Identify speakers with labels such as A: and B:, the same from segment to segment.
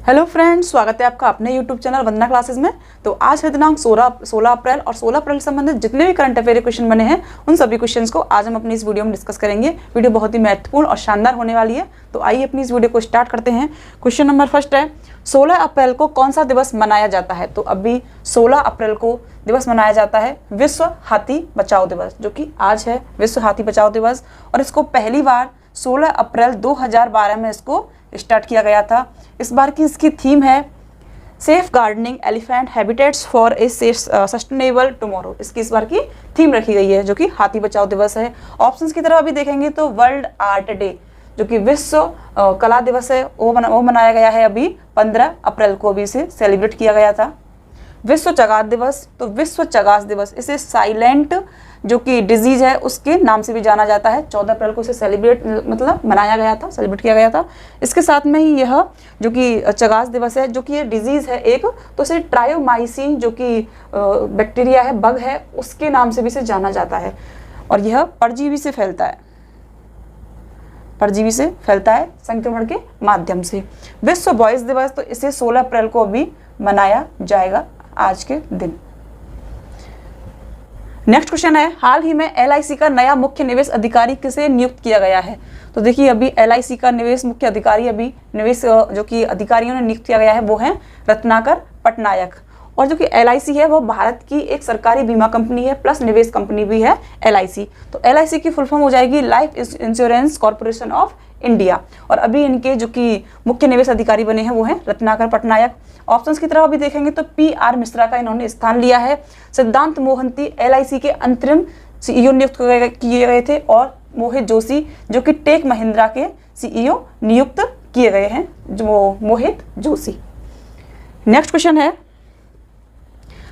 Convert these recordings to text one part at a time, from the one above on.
A: Hello friends, स्वागत है आपका अपने यूट्यूब चैनल वंदना क्लासेस में। तो आज है दिनांक 16 अप्रैल और 16 अप्रैल से संबंधित जितने भी करंट अफेयर क्वेश्चन बने हैं उन सभी क्वेश्चंस को आज हम अपनी इस वीडियो में डिस्कस करेंगे। वीडियो बहुत ही महत्वपूर्ण और शानदार होने वाली है। तो आइए अपनी इस वीडियो को स्टार्ट करते हैं। क्वेश्चन नंबर फर्स्ट है, 16 अप्रैल को कौन सा दिवस मनाया जाता है? तो अभी 16 अप्रैल को दिवस मनाया जाता है विश्व हाथी बचाओ दिवस, जो कि आज है विश्व हाथी बचाओ दिवस। और इसको पहली बार 16 अप्रैल 2012 में इसको स्टार्ट किया गया था। इस बार की इसकी थीम है safe gardening elephant habitats for a sustainable tomorrow. इसकी इस बार की थीम रखी गई है जो कि हाथी बचाओ दिवस है। ऑप्शंस की तरफ अभी देखेंगे तो वर्ल्ड आर्ट डे जो कि विश्व कला दिवस है वो मनाया गया है अभी 15 अप्रैल को अभी इसे सेलिब्रेट किया गया था। विश्व चगास दिवस, तो विश्व चगास दिवस इसे साइलेंट जो कि डिजीज है उसके नाम से भी जाना जाता है। 14 अप्रैल को इसे सेलिब्रेट किया गया था। इसके साथ में ही यह जो कि चगास दिवस है, जो कि ये डिजीज है एक, तो इसे ट्रायोमाइसिन जो कि बैक्टीरिया है, बग है, उसके नाम से भी इसे जाना जाता है। और यह परजीवी से फैलता है संक्रमण के माध्यम से। विश्व बॉयज दिवस, तो इसे 16 अप्रैल को अभी मनाया जाएगा आज के दिन। नेक्स्ट क्वेश्चन है, हाल ही में LIC का नया मुख्य निवेश अधिकारी किसे नियुक्त किया गया है? तो देखिए अभी LIC का मुख्य अधिकारी जो कि अधिकारियों ने नियुक्त किया गया है वो है रत्नाकर पटनायक। और जो कि LIC है वो भारत की एक सरकारी बीमा कंपनी है प्लस निवेश कंपनी भी है LIC। तो LIC की फुल फॉर्म हो जाएगी life insurance corporation of India. और अभी इनके जो कि मुख्य निवेश अधिकारी बने हैं वो हैं रत्नाकर पटनायक। ऑप्शंस की तरफ अभी देखेंगे तो PR मिश्रा का इन्होंने स्थान लिया है। सिद्धांत मोहंती LIC के अंतरिम CEO नियुक्त किए गए थे। और मोहित जोशी जो कि टेक महिंद्रा के CEO नियुक्त किए गए हैं, जो मोहित जोशी। नेक्स्ट क्वेश्चन है,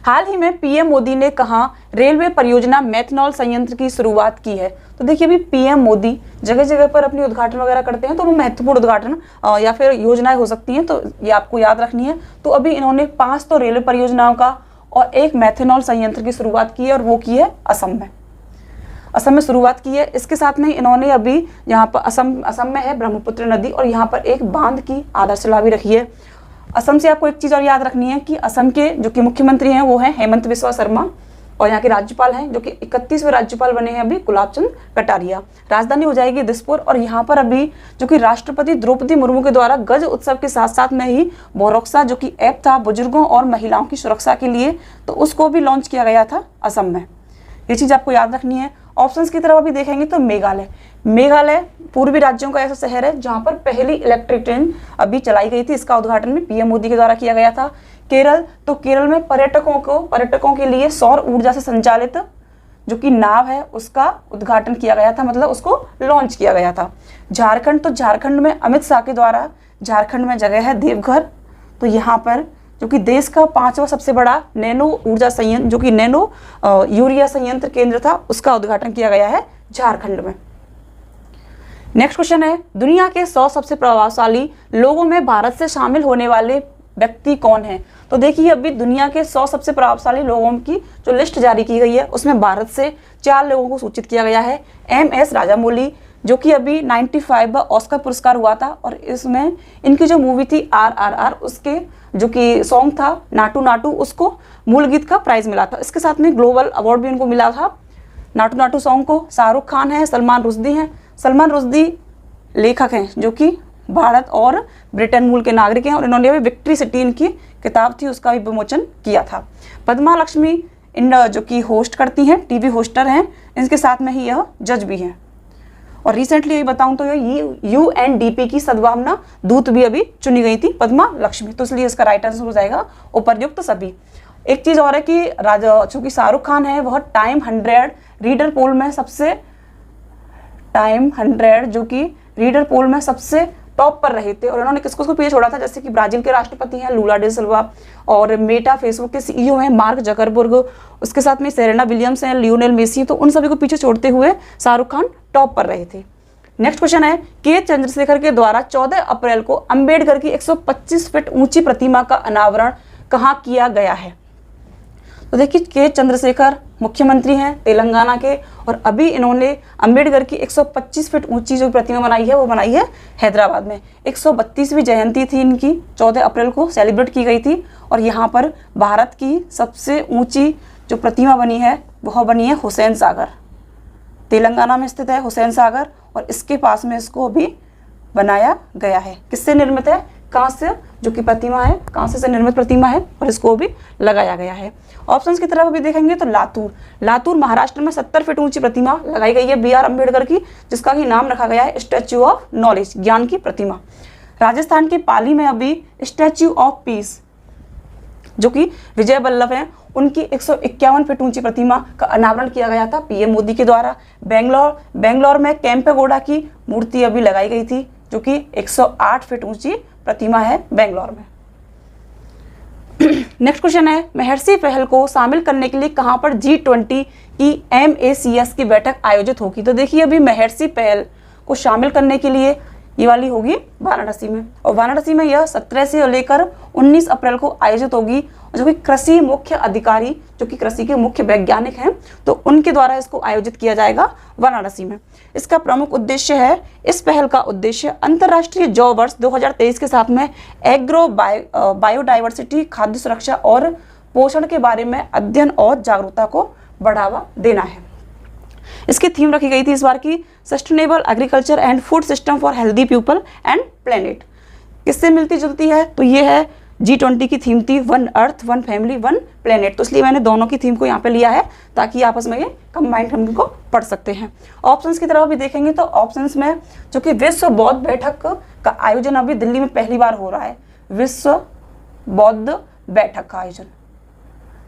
A: हाल ही में PM मोदी ने कहा रेलवे परियोजना मेथनॉल संयंत्र की शुरुआत की है? तो देखिए अभी PM मोदी जगह जगह पर अपनी उद्घाटन वगैरह करते हैं, तो वो महत्वपूर्ण उद्घाटन या फिर योजनाएं हो सकती हैं, तो ये आपको याद रखनी है। तो अभी इन्होंने 5 तो रेलवे परियोजनाओं का और एक मेथनॉल संयंत्र की शुरुआत की है, और वो की है असम में शुरुआत की है। इसके साथ में इन्होंने अभी यहाँ पर असम में है ब्रह्मपुत्र नदी, और यहाँ पर एक बांध की आधारशिला भी रखी है। असम से आपको एक चीज़ और याद रखनी है कि असम के जो कि मुख्यमंत्री हैं वो हैं हेमंत बिस्वा शर्मा, और यहाँ के राज्यपाल हैं जो कि 31वें राज्यपाल बने हैं अभी गुलाब चंद कटारिया। राजधानी हो जाएगी दिसपुर। और यहाँ पर अभी जो कि राष्ट्रपति द्रौपदी मुर्मू के द्वारा गज उत्सव के साथ साथ में ही बोरोक्सा जो कि ऐप था बुजुर्गों और महिलाओं की सुरक्षा के लिए, तो उसको भी लॉन्च किया गया था असम में। ये चीज़ आपको याद रखनी है। ऑप्शंस की तरफ अभी देखेंगे तो मेघालय पूर्वी राज्यों का ऐसा शहर है जहां पर पहली इलेक्ट्रिक ट्रेन अभी चलाई गई थी। इसका उद्घाटन भी PM मोदी के द्वारा किया गया था। केरल, तो केरल में पर्यटकों के लिए सौर ऊर्जा से संचालित जो कि नाव है उसका उद्घाटन किया गया था, मतलब उसको लॉन्च किया गया था। झारखंड, तो झारखंड में अमित शाह के द्वारा झारखंड में जगह है देवघर, तो यहाँ पर जो कि देश का 5वां सबसे बड़ा नैनो ऊर्जा संयंत्र जो कि नैनो यूरिया संयंत्र केंद्र था, उसका उद्घाटन किया गया है झारखंड में। नेक्स्ट क्वेश्चन है, दुनिया के 100 सबसे प्रभावशाली लोगों में भारत से शामिल होने वाले व्यक्ति कौन है? तो देखिए अभी दुनिया के 100 सबसे प्रभावशाली लोगों की जो लिस्ट जारी की गई है उसमें भारत से 4 लोगों को सूचित किया गया है। MS राजामौली जो कि अभी 95 ऑस्कर पुरस्कार हुआ था, और इसमें इनकी जो मूवी थी RRR उसके जो कि सॉन्ग था नाटू नाटू, उसको मूल गीत का प्राइज मिला था। इसके साथ में ग्लोबल अवार्ड भी उनको मिला था नाटू नाटू सॉन्ग को। शाहरुख खान है, सलमान रुश्दी लेखक हैं जो कि भारत और ब्रिटेन मूल के नागरिक हैं, और इन्होंने अभी विक्ट्री सिटी इनकी किताब थी उसका भी विमोचन किया था। पद्मा लक्ष्मी इन जो कि होस्ट करती हैं, TV होस्टर हैं, इनके साथ में ही यह जज भी हैं। और रिसेंटली ये बताऊं तो ये UNDP की सद्भावना दूत भी अभी चुनी गई थी पद्मा लक्ष्मी, तो इसलिए इसका राइट आंसर हो जाएगा उपर्युक्त सभी। एक चीज़ और है कि चूंकि शाहरुख खान है वह टाइम 100 रीडर पोल में सबसे टॉप पर रहे थे, और उन्होंने किसको पीछे छोड़ा था, जैसे कि ब्राजील के राष्ट्रपति हैं लूला डे सिल्वा, और मेटा फेसबुक के CEO हैं मार्क जकरबर्ग, उसके साथ में सेरेना विलियम्स हैं, लियोनेल मेसी, तो उन सभी को पीछे छोड़ते हुए शाहरुख खान टॉप पर रहे थे। नेक्स्ट क्वेश्चन है, के चंद्रशेखर के द्वारा 14 अप्रैल को अंबेडकर की 125 फीट ऊंची प्रतिमा का अनावरण कहाँ किया गया है? तो देखिए के चंद्रशेखर मुख्यमंत्री हैं तेलंगाना के, और अभी इन्होंने अंबेडकर की 125 फीट ऊंची जो प्रतिमा बनाई है वो बनाई है हैदराबाद में। 132वीं जयंती थी इनकी, 14 अप्रैल को सेलिब्रेट की गई थी। और यहाँ पर भारत की सबसे ऊंची जो प्रतिमा बनी है वह बनी है हुसैन सागर, तेलंगाना में स्थित है हुसैन सागर, और इसके पास में इसको अभी बनाया गया है। किससे निर्मित है? कांस्य जो कि प्रतिमा है, कांस्य से निर्मित प्रतिमा है, और इसको भी लगाया गया है। ऑप्शंस की तरफ अभी देखेंगे तो लातूर महाराष्ट्र में 70 फीट ऊंची प्रतिमा लगाई गई है BR अम्बेडकर की, जिसका कि नाम रखा गया है स्टैच्यू ऑफ नॉलेज, ज्ञान की प्रतिमा। राजस्थान के पाली में अभी स्टैच्यू ऑफ पीस जो कि विजय वल्लभ हैं उनकी 151 फीट ऊंची प्रतिमा का अनावरण किया गया था PM मोदी के द्वारा। बेंगलोर में केम्पेगौड़ा की मूर्ति अभी लगाई गई थी जो कि 108 फीट ऊंची प्रतिमा है बेंगलोर में। नेक्स्ट क्वेश्चन है, महर्षि पहल को शामिल करने के लिए कहां पर G20 की MACS की बैठक आयोजित होगी? तो देखिए अभी महर्षि पहल को शामिल करने के लिए ये वाली होगी वाराणसी में, और वाराणसी में यह 17 से लेकर 19 अप्रैल को आयोजित होगी, जो कि कृषि मुख्य अधिकारी जो कि कृषि के मुख्य वैज्ञानिक हैं तो उनके द्वारा इसको आयोजित किया जाएगा वाराणसी में। इसका प्रमुख उद्देश्य है, इस पहल का उद्देश्य अंतर्राष्ट्रीय जौ वर्ष 2023 के साथ में एग्रो बायोडाइवर्सिटी, खाद्य सुरक्षा और पोषण के बारे में अध्ययन और जागरूकता को बढ़ावा देना है। इसकी थीम रखी गई थी इस बार की sustainable agriculture and food system for healthy people and planet. किससे मिलती जुलती है? तो ये है G20 की थीम थी one earth one family one planet, तो इसलिए मैंने दोनों की थीम को यहाँ पे लिया है ताकि आपस में ये कंबाइंड हम इनको पढ़ सकते हैं। ऑप्शंस की तरफ भी देखेंगे तो ऑप्शंस में जो कि विश्व बौद्ध बैठक का आयोजन अभी दिल्ली में पहली बार हो रहा है, विश्व बौद्ध बैठक का आयोजन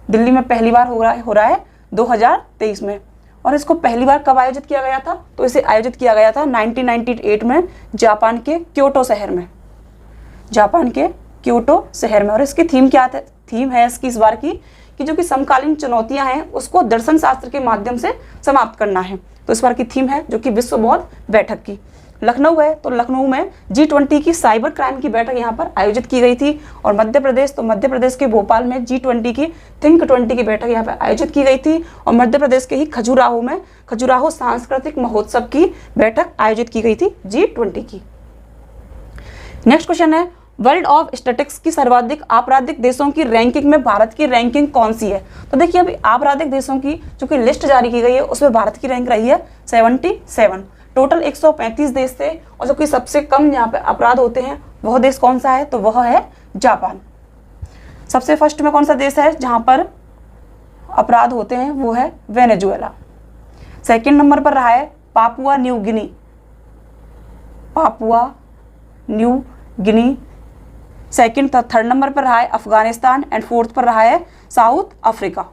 A: दिल्ली में पहली बार हो रहा है 2023 में। और इसको पहली बार कब आयोजित किया गया था? तो इसे आयोजित किया गया था 1998 में जापान के क्योटो शहर में, जापान के क्योटो शहर में। और इसकी थीम क्या है? थीम है इसकी इस बार की कि जो कि समकालीन चुनौतियां हैं उसको दर्शन शास्त्र के माध्यम से समाप्त करना है। तो इस बार की थीम है जो कि विश्व बौद्ध बैठक की। लखनऊ है तो लखनऊ में G20 की साइबर क्राइम की बैठक यहाँ पर आयोजित की गई थी। और मध्य प्रदेश, तो मध्य प्रदेश के भोपाल में G20 की थिंक 20 की बैठक यहाँ पर आयोजित की गई थी। और मध्य प्रदेश के ही खजुराहो में खजुराहो सांस्कृतिक महोत्सव की बैठक आयोजित की गई थी G20 की। नेक्स्ट क्वेश्चन है, वर्ल्ड ऑफ स्टैटिस्टिक्स की सर्वाधिक आपराधिक देशों की रैंकिंग में भारत की रैंकिंग कौन सी है? तो देखिए अभी आपराधिक देशों की जो कि लिस्ट जारी की गई है उसमें भारत की रैंक रही है 77। टोटल 135 देश थे, और जो कि सबसे कम यहाँ पे अपराध होते हैं वह देश कौन सा है? तो वह है जापान। सबसे फर्स्ट में कौन सा देश है जहाँ पर अपराध होते हैं? वो है वेनेजुएला। सेकंड नंबर पर रहा है Papua New Guinea, Papua New Guinea. Second third number पर रहा है अफगानिस्तान, एंड फोर्थ पर रहा है साउथ अफ्रीका।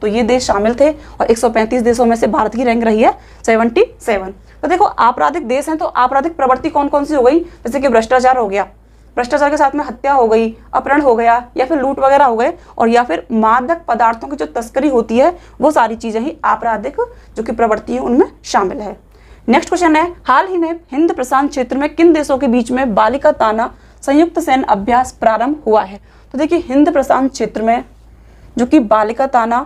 A: तो ये देश शामिल थे, और 135 देशों में से भारत की रैंक रही है 77। तो देखो आपराधिक देश हैं तो आपराधिक प्रवृत्ति कौन कौन सी हो गई? जैसे कि भ्रष्टाचार हो गया, भ्रष्टाचार के साथ में हत्या हो गई, अपहरण हो गया, या फिर लूट वगैरह हो गए, और या फिर मादक पदार्थों की जो तस्करी होती है वो सारी चीजें ही आपराधिक जो कि प्रवृत्ति है उनमें शामिल है। नेक्स्ट क्वेश्चन है, हाल ही में हिंद प्रशांत क्षेत्र में किन देशों के बीच में बालिका ताना संयुक्त सैन्य अभ्यास प्रारंभ हुआ है? तो देखिए हिंद प्रशांत क्षेत्र में जो कि बालिका ताना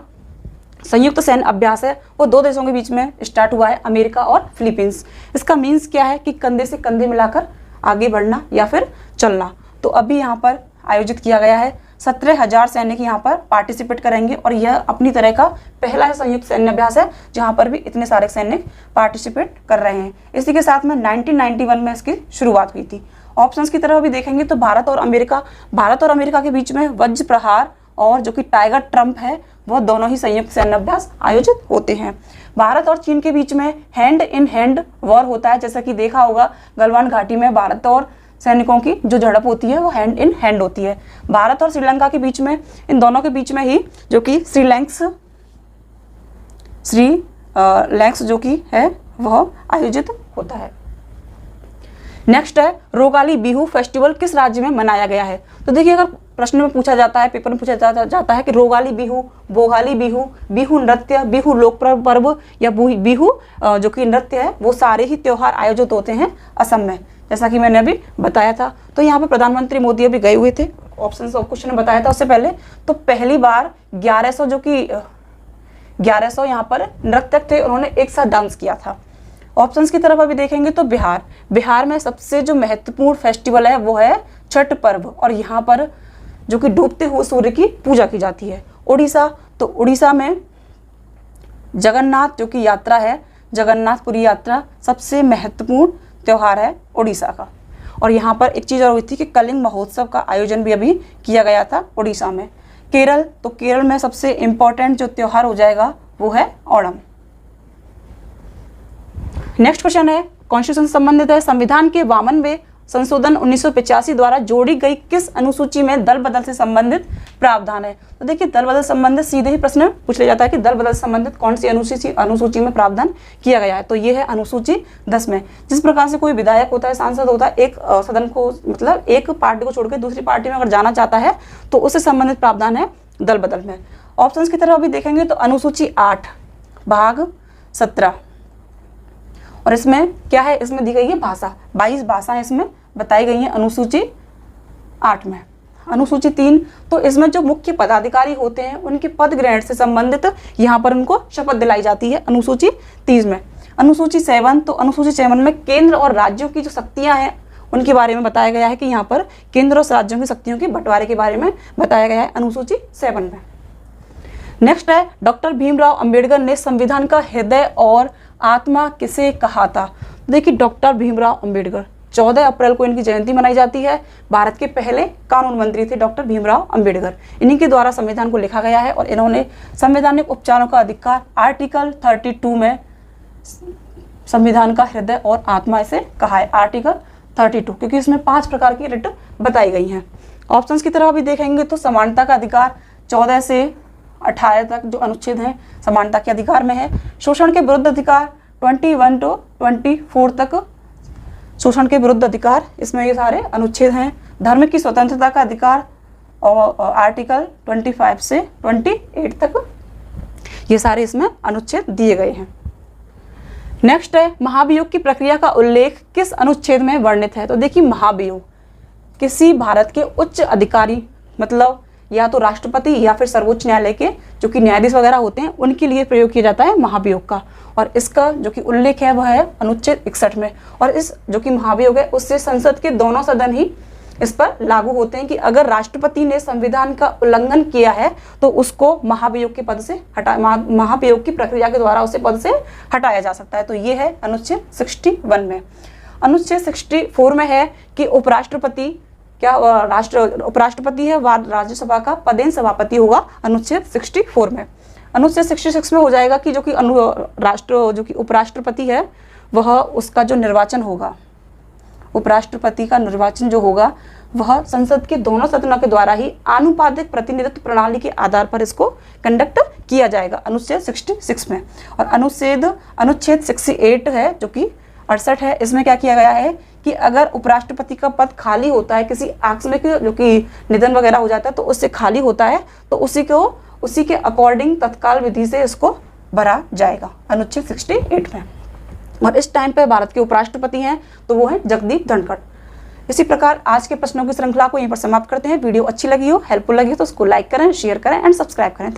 A: संयुक्त सैन्य अभ्यास है वो दो देशों के बीच में स्टार्ट हुआ है, अमेरिका और फिलीपींस। इसका मीन्स क्या है कि कंधे से कंधे मिलाकर आगे बढ़ना या फिर चलना। तो अभी यहाँ पर आयोजित किया गया है, 17,000 सैनिक यहाँ पर पार्टिसिपेट करेंगे, और यह अपनी तरह का पहला संयुक्त सैन्य अभ्यास है जहाँ पर भी इतने सारे सैनिक पार्टिसिपेट कर रहे हैं। इसी के साथ में 1991 में इसकी शुरुआत हुई थी। ऑप्शंस की तरफ भी देखेंगे तो भारत और अमेरिका के बीच में वज्र प्रहार और जो कि टाइगर ट्रम्प है वह दोनों ही संयुक्त सैन्य अभ्यास आयोजित होते हैं। भारत और चीन के बीच में हैंड इन हैंड वॉर होता है, जैसा कि देखा होगा गलवान घाटी में भारत और सैनिकों की जो झड़प होती है वो हैंड इन हैंड होती है। भारत और श्रीलंका के बीच में, इन दोनों के बीच में ही जो कि श्रीलैंक्स जो कि है वह आयोजित होता है। नेक्स्ट है, रोगाली बिहू फेस्टिवल किस राज्य में मनाया गया है? तो देखिए अगर प्रश्न में पूछा जाता है, पेपर में पूछा जाता है कि रोगाली बिहू, भोगाली बिहू, बिहू नृत्य, बिहू लोक पर्व या बिहू जो कि नृत्य है, वो सारे ही त्योहार आयोजित होते हैं असम में, जैसा कि मैंने अभी बताया था। तो यहाँ पे प्रधानमंत्री मोदी अभी गए हुए थे ऑप्शन ऑफ क्वेश्चन में बताया था उससे पहले, तो पहली बार 1100 जो कि 1100 यहाँ पर नर्तक थे, उन्होंने एक साथ डांस किया था। ऑप्शंस की तरफ अभी देखेंगे तो बिहार में सबसे जो महत्वपूर्ण फेस्टिवल है वो है छठ पर्व, और यहाँ पर जो कि डूबते हुए सूर्य की पूजा की जाती है। उड़ीसा, तो उड़ीसा में जगन्नाथ जो कि यात्रा है, जगन्नाथपुरी यात्रा सबसे महत्वपूर्ण त्यौहार है उड़ीसा का। और यहाँ पर एक चीज़ और हुई थी कि कलिंग महोत्सव का आयोजन भी अभी किया गया था उड़ीसा में। केरल, तो केरल में सबसे इम्पोर्टेंट जो त्यौहार हो जाएगा वो है ओणम। नेक्स्ट क्वेश्चन है कॉन्स्टिट्यूशन संबंधित है, संविधान के 52वें संशोधन 1985 द्वारा जोड़ी गई किस अनुसूची में दल बदल से संबंधित प्रावधान है। तो देखिए दल बदल संबंधित सीधे ही प्रश्न पूछ लिया जाता है कि दल बदल संबंधित कौन सी अनुसूची में प्रावधान किया गया है। तो ये है अनुसूची 10 में। जिस प्रकार से कोई विधायक होता है, सांसद होता है, एक सदन को मतलब एक पार्टी को छोड़कर दूसरी पार्टी में अगर जाना चाहता है तो उससे संबंधित प्रावधान है दल बदल में। ऑप्शन की तरफ अभी देखेंगे तो अनुसूची 8 भाग 17, और इसमें क्या है, इसमें दी गई है भाषा, 22 भाषाएं इसमें बताई गई हैं अनुसूची 8 में। अनुसूची 3, तो इसमें जो मुख्य पदाधिकारी होते हैं उनके पद ग्रहण से संबंधित यहाँ पर उनको शपथ दिलाई जाती है अनुसूची 30 में। अनुसूची 7, तो अनुसूची 7 में केंद्र और राज्यों की जो शक्तियाँ हैं उनके बारे में बताया गया है कि यहाँ पर केंद्र और राज्यों की शक्तियों के बंटवारे के बारे में बताया गया है अनुसूची 7 में। नेक्स्ट है डॉक्टर भीमराव अंबेडकर ने संविधान का हृदय और आत्मा किसे कहा था। देखिए डॉक्टर भीमराव अंबेडकर 14 अप्रैल को इनकी जयंती मनाई जाती है। भारत के पहले कानून मंत्री थे डॉक्टर भीमराव अंबेडकर। इन्हीं के द्वारा संविधान को लिखा गया है और इन्होंने संवैधानिक उपचारों का अधिकार आर्टिकल 32 में संविधान का हृदय और आत्मा इसे कहा है, आर्टिकल 32, क्योंकि इसमें 5 प्रकार की रिट बताई गई हैं। ऑप्शंस की तरफ भी देखेंगे तो समानता का अधिकार 14 से 18 तक जो अनुच्छेद हैं समानता के अधिकार में है। शोषण के विरुद्ध अधिकार 21 to 24 तक शोषण के विरुद्ध अधिकार, इसमें ये सारे अनुच्छेद हैं। धर्म की स्वतंत्रता का अधिकार और आर्टिकल 25 से 28 तक ये सारे इसमें अनुच्छेद दिए गए हैं। नेक्स्ट है महाभियोग की प्रक्रिया का उल्लेख किस अनुच्छेद में वर्णित है। तो देखिए महाभियोग किसी भारत के उच्च अधिकारी, मतलब या तो राष्ट्रपति या फिर सर्वोच्च न्यायालय के जो कि न्यायाधीश वगैरह होते हैं उनके लिए प्रयोग किया जाता है महाभियोग का, और इसका जो कि उल्लेख है वह है अनुच्छेद 61 में। और इस जो कि महाभियोग है उससे संसद के दोनों सदन ही इस पर लागू होते हैं कि अगर राष्ट्रपति ने संविधान का उल्लंघन किया है तो उसको महाभियोग के पद से महाभियोग की प्रक्रिया के द्वारा उसे पद से हटाया जा सकता है। तो ये है अनुच्छेद 61 में। अनुच्छेद 64 में है कि उपराष्ट्रपति उपराष्ट्रपति है वह राज्यसभा का पदेन सभापति होगा, अनुच्छेद 64 में। अनुच्छेद 66 में हो जाएगा कि जो कि उपराष्ट्रपति है वह उसका जो निर्वाचन होगा, उपराष्ट्रपति का निर्वाचन जो होगा वह संसद के दोनों सदनों के द्वारा ही आनुपातिक प्रतिनिधित्व प्रणाली के आधार पर इसको कंडक्ट किया जाएगा, अनुच्छेद 66 में। और अनुच्छेद 68 है जो कि 68 है, इसमें क्या किया गया है कि अगर उपराष्ट्रपति का पद खाली होता है, किसी आकस्मिक जो कि निधन वगैरह हो जाता है तो उससे खाली होता है तो उसी के अकॉर्डिंग तत्काल विधि से इसको भरा जाएगा, अनुच्छेद 68 में। और इस टाइम पे भारत के उपराष्ट्रपति हैं तो वो है जगदीप धनखड़। इसी प्रकार आज के प्रश्नों की श्रृंखला को यहीं पर समाप्त करते हैं। वीडियो अच्छी लगी हो, हेल्पफुल लगी हो तो उसको लाइक करें, शेयर करें एंड सब्सक्राइब करें।